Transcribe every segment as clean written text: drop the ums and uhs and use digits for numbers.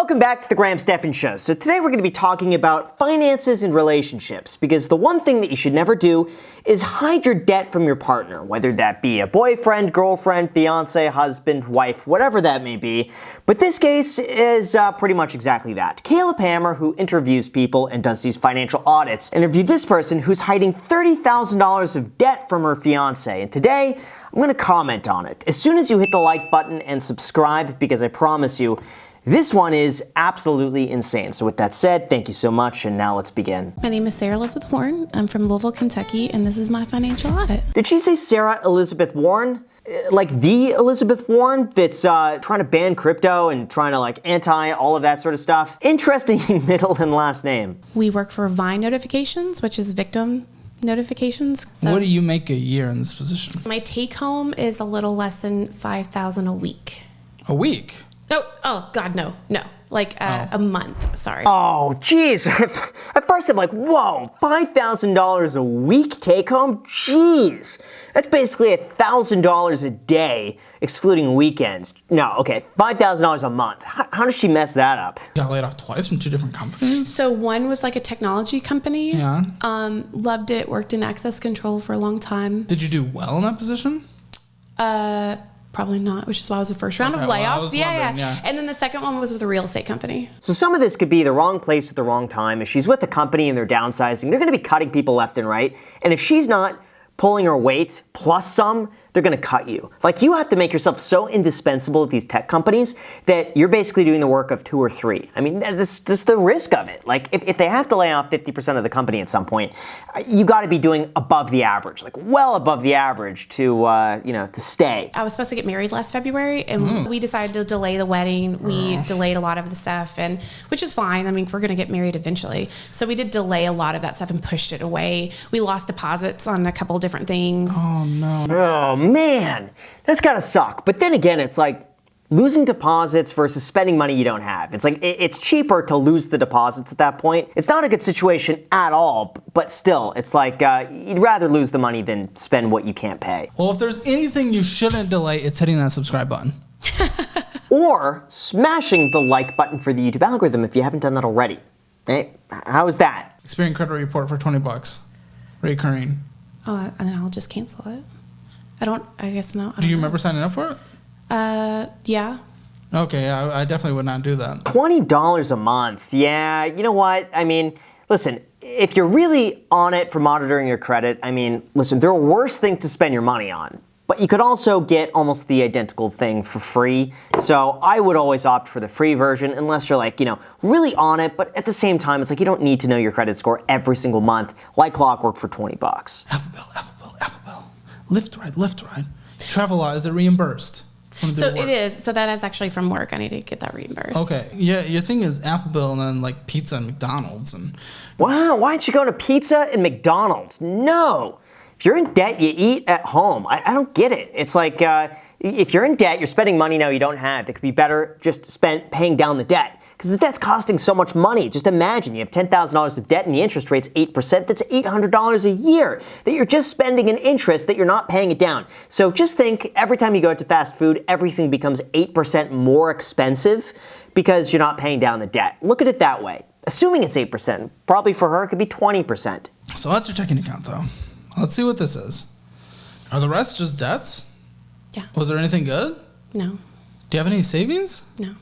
Welcome back to the Graham Stephan Show. So today we're going to be talking about finances and relationships, because the one thing that you should never do is hide your debt from your partner, whether that be a boyfriend, girlfriend, fiance, husband, wife, whatever that may be. But this case is pretty much exactly that. Caleb Hammer, who interviews people and does these financial audits, interviewed this person who's hiding $30,000 of debt from her fiance. And today, I'm going to comment on it. As soon as you hit the like button and subscribe, because I promise you, this one is absolutely insane. So with that said, thank you so much, and now let's begin. My name is Sarah Elizabeth Warren. I'm from Louisville, Kentucky, and this is my financial audit. Did she say Sarah Elizabeth Warren? Like the Elizabeth Warren that's trying to ban crypto and trying to anti all of that sort of stuff? Interesting middle and last name. We work for Vine Notifications, which is victim notifications. So what do you make a year in this position? my take home is a little less than $5,000 a week. A week? Oh God, no. A month, sorry. Oh, geez. At first I'm like, whoa, $5,000 a week take home? Jeez. That's basically $1,000 a day, excluding weekends. No, okay, $5,000 a month. How does she mess that up? You got laid off twice from two different companies? So one was like a technology company. Yeah. Loved it, worked in access control for a long time. Did you do well in that position? Probably not, which is why it was the first round of Okay, well, I layoffs. was Yeah. wondering, yeah. And then the second one was with a real estate company. So some of this could be the wrong place at the wrong time. If she's with a company and they're downsizing, they're going to be cutting people left and right. And if she's not pulling her weight plus some, they're going to cut you. You have to make yourself so indispensable at these tech companies that you're basically doing the work of 2 or 3. I mean, that's just the risk of it. If they have to lay off 50% of the company at some point, you got to be doing above the average, well above the average to stay. I was supposed to get married last February, and we decided to delay the wedding. We delayed a lot of the stuff, and which is fine. I mean, we're going to get married eventually. So we did delay a lot of that stuff and pushed it away. We lost deposits on a couple different things. Oh, no. Oh, man, that's gotta suck. But then again, it's losing deposits versus spending money you don't have. It's cheaper to lose the deposits at that point. It's not a good situation at all, but still, it's you'd rather lose the money than spend what you can't pay. Well, if there's anything you shouldn't delay, it's hitting that subscribe button. Or smashing the like button for the YouTube algorithm if you haven't done that already. Hey, how is that? Experian credit report for $20. Recurring. Oh, and then I'll just cancel it. I guess no. Do you remember signing up for it? Yeah. Okay, I definitely would not do that. $20 a month. Yeah, you know what? I mean, listen, if you're really on it for monitoring your credit, listen, there are worse things to spend your money on. But you could also get almost the identical thing for free. So I would always opt for the free version unless you're really on it. But at the same time, it's you don't need to know your credit score every single month like clockwork for $20. Apple Bill. Lyft ride. Travel lot, is it reimbursed? So it is. So that is actually from work. I need to get that reimbursed. Okay. Yeah, your thing is Apple Bill and then pizza and McDonald's. Wow, why aren't you going to pizza and McDonald's? No. If you're in debt, you eat at home. I don't get it. It's if you're in debt, you're spending money now you don't have. That could be better just spent paying down the debt. Because the debt's costing so much money. Just imagine you have $10,000 of debt and the interest rate's 8%. That's $800 a year that you're just spending in interest that you're not paying it down. So just think every time you go to fast food, everything becomes 8% more expensive because you're not paying down the debt. Look at it that way. Assuming it's 8%, probably for her it could be 20%. So that's your checking account though. Let's see what this is. Are the rest just debts? Yeah. Was there anything good? No. Do you have any savings? No.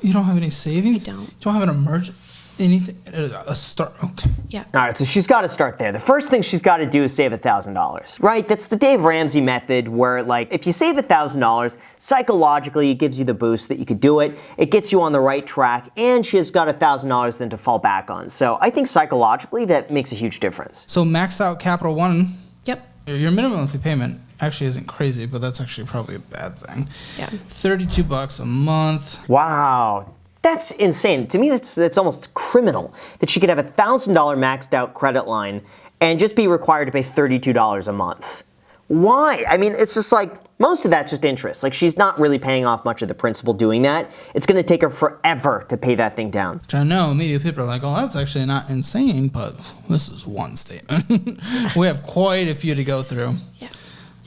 You don't have any savings? I don't. You don't have an emergency, anything, a start, okay. Yeah. All right, so she's got to start there. The first thing she's got to do is save $1,000, right? That's the Dave Ramsey method where, if you save $1,000, psychologically it gives you the boost that you could do it. It gets you on the right track, and she has got $1,000 then to fall back on. So I think psychologically that makes a huge difference. So maxed out Capital One. Yep. Your minimum monthly payment actually isn't crazy, but that's actually probably a bad thing. Yeah. $32 a month. Wow. That's insane. To me, that's almost criminal that she could have a $1,000 maxed out credit line and just be required to pay $32 a month. Why? It's just most of that's just interest. She's not really paying off much of the principal doing that. It's going to take her forever to pay that thing down. Which I know immediately people are like, oh, that's actually not insane, but this is one statement. We have quite a few to go through. Yeah.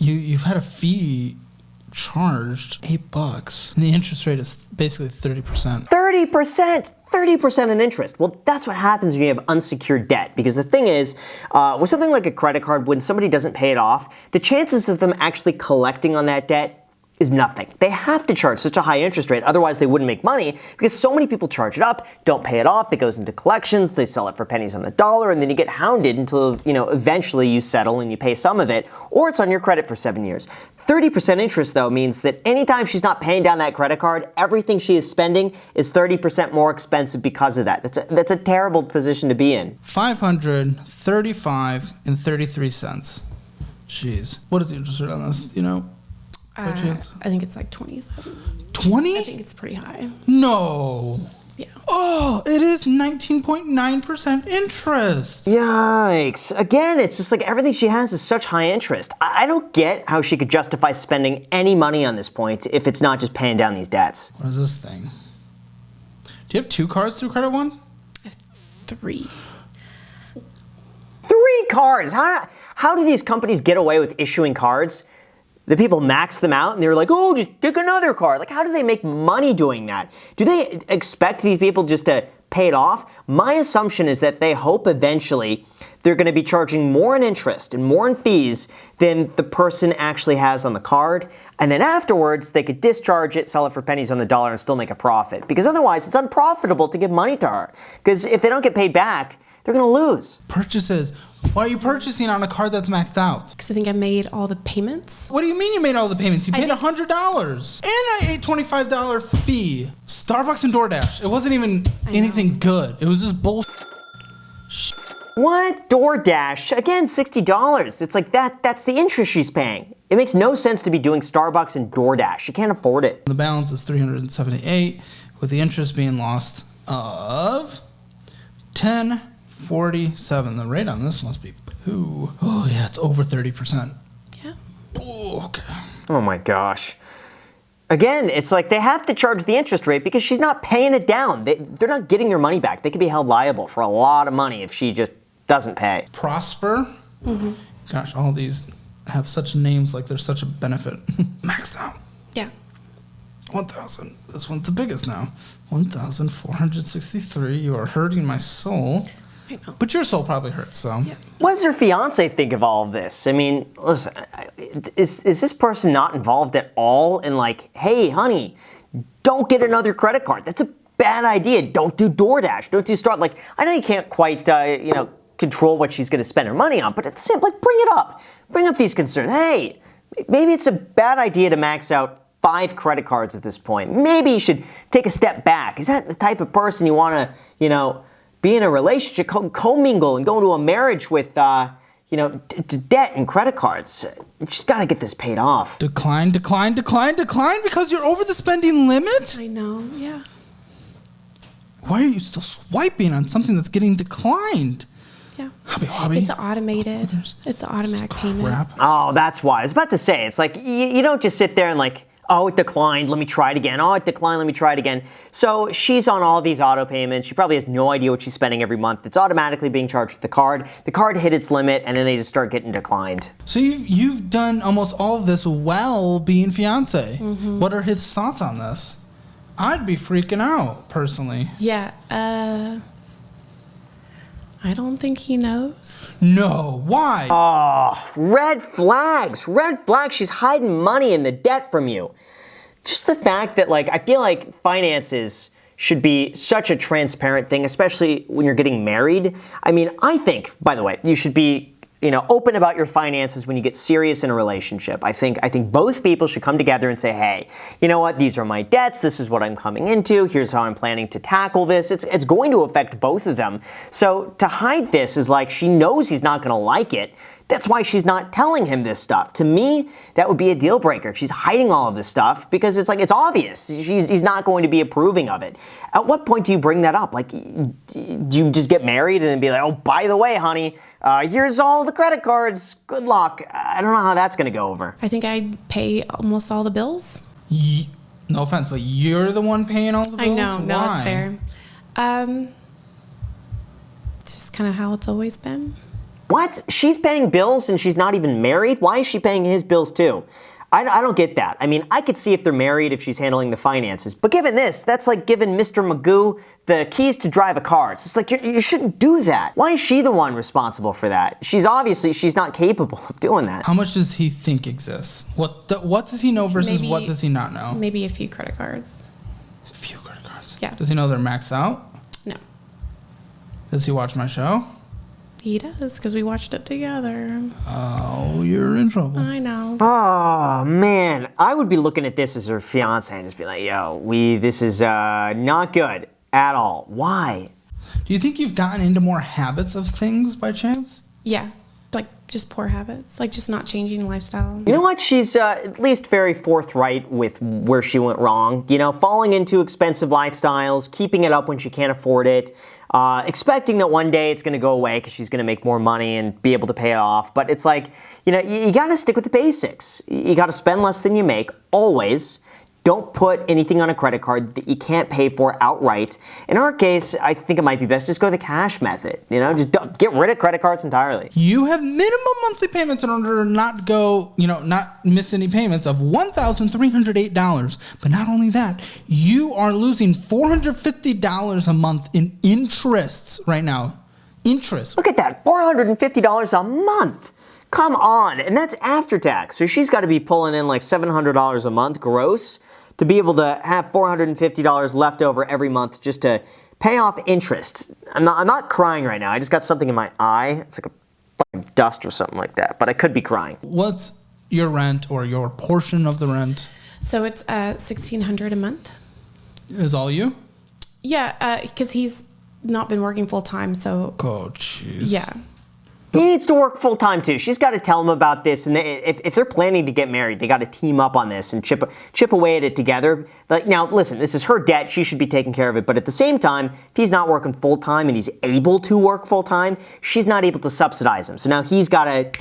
You've had a fee charged $8, and the interest rate is basically 30%. 30%! 30% in interest. Well, that's what happens when you have unsecured debt. Because the thing is, with something like a credit card, when somebody doesn't pay it off, the chances of them actually collecting on that debt is nothing. They have to charge such a high interest rate, otherwise they wouldn't make money, because so many people charge it up, don't pay it off, it goes into collections, they sell it for pennies on the dollar, and then you get hounded until, eventually you settle and you pay some of it, or it's on your credit for 7 years. 30% interest, though, means that anytime she's not paying down that credit card, everything she is spending is 30% more expensive because of that. That's a terrible position to be in. $535.33. Jeez. What is the interest rate on this? Do you know? By chance? I think it's like 27. 20? I think it's pretty high. No. Yeah. Oh, it is 19.9% interest. Yikes. Again, it's just like everything she has is such high interest. I don't get how she could justify spending any money on this point if it's not just paying down these debts. What is this thing? Do you have 2 cards through Credit One? I have 3. 3 cards? How do these companies get away with issuing cards? The people max them out and they're like, oh, just take another card. Like, how do they make money doing that? Do they expect these people just to pay it off? My assumption is that they hope eventually they're going to be charging more in interest and more in fees than the person actually has on the card. And then afterwards, they could discharge it, sell it for pennies on the dollar, and still make a profit. Because otherwise, it's unprofitable to give money to her. Because if they don't get paid back, they're going to lose. Purchases. Why are you purchasing on a card that's maxed out? Because I think I made all the payments. What do you mean you made all the payments? You paid $100 and I ate $25 fee. Starbucks and DoorDash. It wasn't even anything good. It was just bullshit. What? DoorDash? Again, $60. It's like that's the interest she's paying. It makes no sense to be doing Starbucks and DoorDash. You can't afford it. The balance is $378 with the interest being lost of $10.47. The rate on this must be poo. Oh yeah, it's over 30%. Yeah. Oh, okay. Oh my gosh. Again, it's like they have to charge the interest rate because she's not paying it down. They're not getting their money back. They could be held liable for a lot of money if she just doesn't pay. Prosper. Mm-hmm. Gosh, all these have such names like there's such a benefit. Maxed out. Yeah. 1,000. This one's the biggest now. 1,463. You are hurting my soul. I know. But your soul probably hurts, so. Yeah. What does her fiance think of all of this? I mean, listen, is this person not involved at all in like, hey, honey, don't get another credit card. That's a bad idea. Don't do DoorDash. Don't do Start. Like, I know you can't quite, control what she's going to spend her money on, but at the same, like, bring it up. Bring up these concerns. Hey, maybe it's a bad idea to max out 5 credit cards at this point. Maybe you should take a step back. Is that the type of person you want to, be in a relationship, commingle and go into a marriage with, debt and credit cards? You just got to get this paid off. Decline because you're over the spending limit? I know, yeah. Why are you still swiping on something that's getting declined? Yeah. Hobby. It's automated. It's an automatic payment. Crap. Oh, that's why. I was about to say, it's like, you don't just sit there and like, oh, it declined, let me try it again. Oh, it declined, let me try it again. So she's on all these auto payments. She probably has no idea what she's spending every month. It's automatically being charged to the card. The card hit its limit, and then they just start getting declined. So you've done almost all of this while being fiance. Mm-hmm. What are his thoughts on this? I'd be freaking out, personally. Yeah. I don't think he knows. No. Why? Oh, red flags. Red flags. She's hiding money in the debt from you. Just the fact that, like, I feel like finances should be such a transparent thing, especially when you're getting married. I mean, I think, by the way, you should be, open about your finances when you get serious in a relationship. I think both people should come together and say, hey, you know what? These are my debts. This is what I'm coming into. Here's how I'm planning to tackle this. It's going to affect both of them. So to hide this is like she knows he's not going to like it. That's why she's not telling him this stuff. To me, that would be a deal breaker if she's hiding all of this stuff, because it's like, it's obvious. He's not going to be approving of it. At what point do you bring that up? Like, do you just get married and then be like, oh, by the way, honey, here's all the credit cards. Good luck. I don't know how that's going to go over. I think I pay almost all the bills. No offense, but you're the one paying all the bills? I know. Why? No, it's fair. It's just kind of how it's always been. What? She's paying bills and she's not even married? Why is she paying his bills too? I don't get that. I mean, I could see if they're married, if she's handling the finances. But given this, that's like giving Mr. Magoo the keys to drive a car. It's just like, you shouldn't do that. Why is she the one responsible for that? She's not capable of doing that. How much does he think exists? What does he know versus what does he not know? Maybe a few credit cards. A few credit cards? Yeah. Does he know they're maxed out? No. Does he watch my show? He does, because we watched it together. Oh, you're in trouble. I know. Oh, man. I would be looking at this as her fiance and just be like, yo, this is not good at all. Why? Do you think you've gotten into more habits of things by chance? Yeah. Like, just poor habits. Like, just not changing lifestyle. You know what? She's at least very forthright with where she went wrong. You know, falling into expensive lifestyles, keeping it up when she can't afford it, expecting that one day it's going to go away because she's going to make more money and be able to pay it off. But it's like, you know, you got to stick with the basics. You got to spend less than you make, always. Don't put anything on a credit card that you can't pay for outright. In our case, I think it might be best just go the cash method. You know, just get rid of credit cards entirely. You have minimum monthly payments in order to not go, not miss any payments of $1,308. But not only that, you are losing $450 a month in interests right now. Interest. Look at that, $450 a month. Come on, and that's after tax. So she's got to be pulling in like $700 a month gross to be able to have $450 left over every month just to pay off interest. I'm not crying right now. I just got something in my eye. It's like a fucking dust or something like that, but I could be crying. What's your rent or your portion of the rent? So it's $1,600 a month. Is all you? Yeah, because he's not been working full time, so. Oh, jeez. Yeah. He needs to work full time too. She's got to tell him about this, and if they're planning to get married, they got to team up on this and chip away at it together. Like, now, listen, this is her debt; she should be taking care of it. But at the same time, if he's not working full time and he's able to work full time, she's not able to subsidize him. So now he's got to,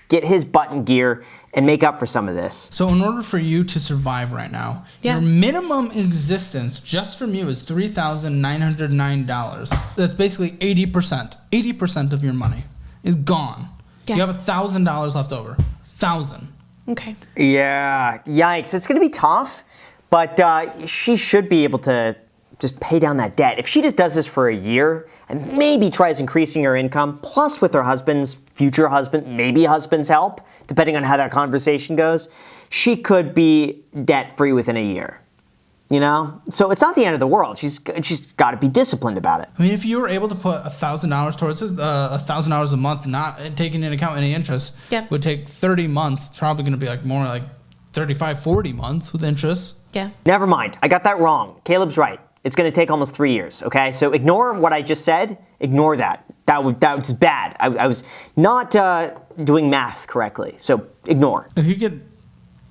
get his butt in gear and make up for some of this. So in order for you to survive right now, Yeah. your minimum existence just from you is $3,909. That's basically 80%. 80% of your money is gone. Yeah. You have $1,000 left over. 1,000. Okay. Yeah, yikes. It's going to be tough, but she should be able to just pay down that debt. If she just does this for a year and maybe tries increasing her income, plus with her husband's, future husband, maybe husband's help, depending on how that conversation goes, she could be debt-free within a year. You know? So it's not the end of the world. She's got to be disciplined about it. I mean, if you were able to put $1,000 towards this, $1,000 a month, not taking into account any interest, Yeah. would take 30 months. It's probably going to be like more like 35, 40 months with interest. Yeah. Never mind. I got that wrong. Caleb's right. It's going to take almost 3 years, okay? So ignore what I just said. Ignore that. That was bad. I was not doing math correctly. So ignore. If you could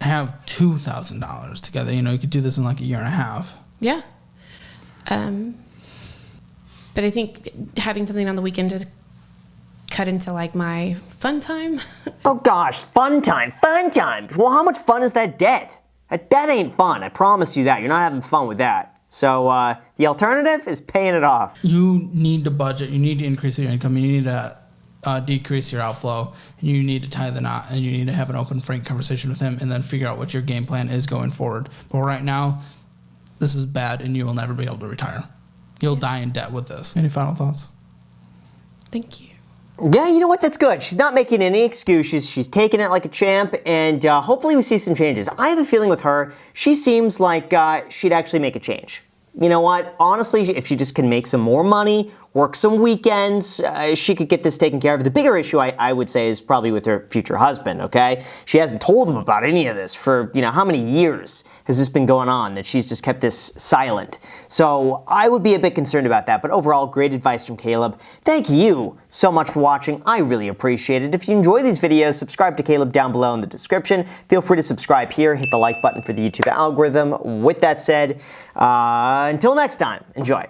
have $2,000 together, you could do this in like a year and a half. Yeah. But I think having something on the weekend to cut into like my fun time. Oh gosh, fun time. Well, how much fun is that debt? That debt ain't fun. I promise you that. You're not having fun with that. So the alternative is paying it off. You need to budget. You need to increase your income. You need to decrease your outflow. And you need to tie the knot. And you need to have an open, frank conversation with him and then figure out what your game plan is going forward. But right now, this is bad and you will never be able to retire. You'll die in debt with this. Any final thoughts? Thank you. Yeah, you know what? That's good. She's not making any excuses. She's taking it like a champ, and hopefully we see some changes. I have a feeling with her, she seems like she'd actually make a change. You know what? Honestly, if she just can make some more money, work some weekends, she could get this taken care of. The bigger issue, I would say, is probably with her future husband, okay? She hasn't told him about any of this for, how many years has this been going on that she's just kept this silent. So I would be a bit concerned about that, but overall, great advice from Caleb. Thank you so much for watching. I really appreciate it. If you enjoy these videos, subscribe to Caleb down below in the description. Feel free to subscribe here, hit the like button for the YouTube algorithm. With that said, until next time, enjoy.